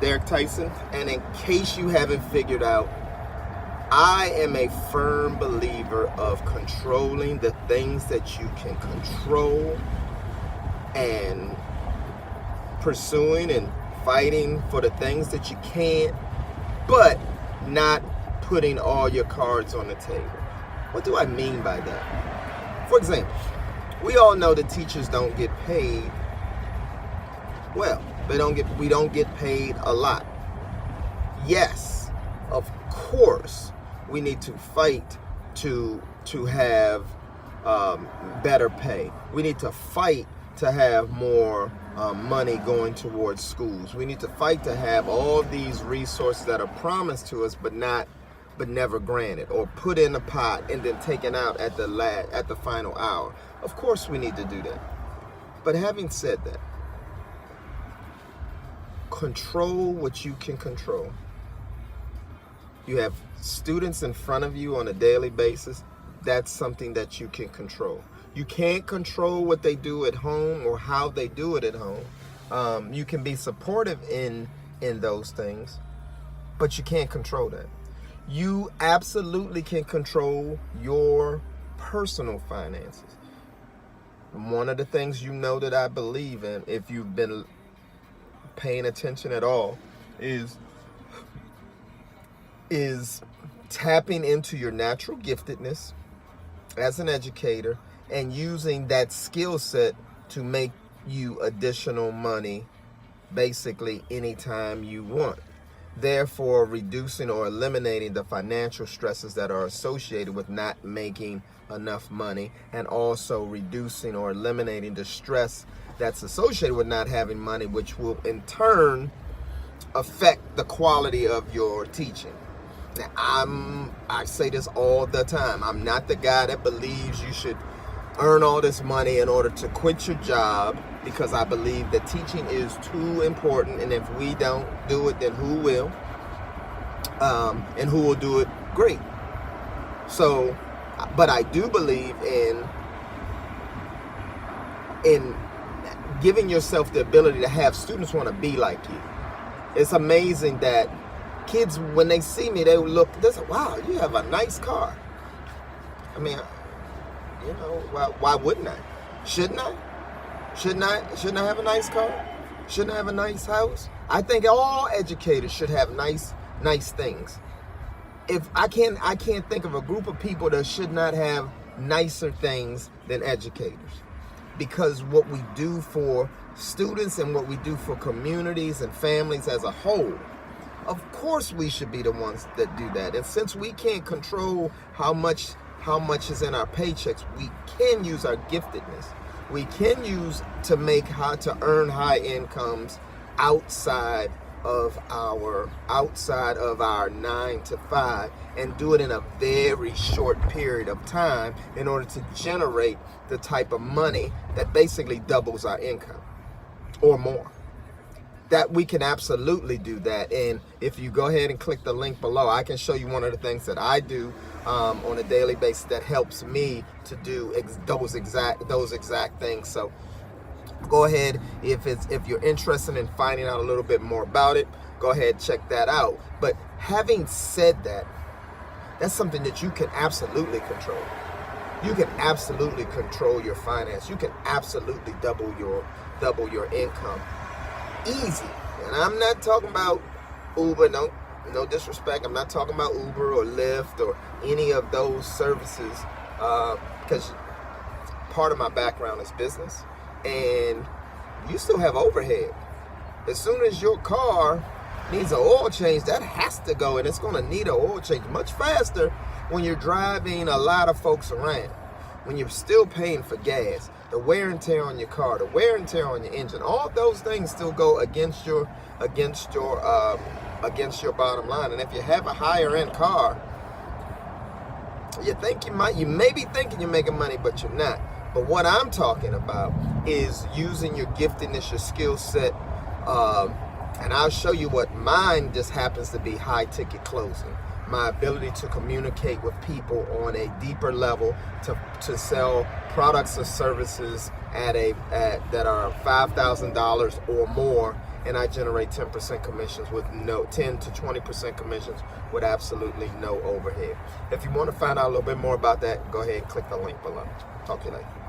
Derrick Tyson, and in case you haven't figured out, I am a firm believer of controlling the things that you can control and pursuing and fighting for the things that you can't, but not putting all your cards on the table. What do I mean by that? For example, we all know that teachers don't get paid well. We don't get paid a lot. Yes, of course, we need to fight to have better pay. We need to fight to have more money going towards schools. We need to fight to have all these resources that are promised to us, but never granted, or put in a pot and then taken out at the final hour. Of course, we need to do that. But having said that, control what you can control. You have students in front of you on a daily basis. That's something that you can control. You can't control what they do at home or how they do it at home. You can be supportive in those things, but you can't control that. You absolutely can control your personal finances. One of the things you know that I believe in, if you've been paying attention at all, is tapping into your natural giftedness as an educator and using that skill set to make you additional money basically anytime you want. Therefore, reducing or eliminating the financial stresses that are associated with not making enough money, and also reducing or eliminating the stress that's associated with not having money, which will in turn affect the quality of your teaching. Now, I say this all the time. I'm not the guy that believes you should earn all this money in order to quit your job, because I believe that teaching is too important, and if we don't do it, then who will? And who will do it? Great. So, but I do believe in giving yourself the ability to have students want to be like you. It's amazing that kids, when they see me, they say, wow, you have a nice car. I mean, you know, why wouldn't I? Shouldn't I? Shouldn't I have a nice car? Shouldn't I have a nice house? I think all educators should have nice things. If I can't think of a group of people that should not have nicer things than educators. Because what we do for students and what we do for communities and families as a whole, of course we should be the ones that do that. And since we can't control how much is in our paychecks, we can use our giftedness. We can use to earn high incomes outside of our 9 to 5, and do it in a very short period of time in order to generate the type of money that basically doubles our income or more. That we can absolutely do that. And if you go ahead and click the link below, I can show you one of the things that I do on a daily basis that helps me to do those exact things. So go ahead, if you're interested in finding out a little bit more about it, go ahead, check that out. But having said that, that's something that you can absolutely control. You can absolutely control your finance. You can absolutely double your income. Easy. And I'm not talking about Uber, no disrespect. I'm not talking about Uber or Lyft or any of those services, because part of my background is business, and you still have overhead. As soon as your car needs an oil change, that has to go, and it's going to need an oil change much faster when you're driving a lot of folks around, when you're still paying for gas, the wear and tear on your car, the wear and tear on your engine. All those things still go against your bottom line. And if you have a higher end car, you may be thinking you're making money, but you're not. But what I'm talking about is using your giftedness, your skill set, and I'll show you what mine just happens to be: high ticket closing. My ability to communicate with people on a deeper level, to sell products or services that are $5,000 or more and I generate 10% commissions with 10 to 20% commissions with absolutely no overhead. If you want to find out a little bit more about that, go ahead and click the link below. Talk to you later.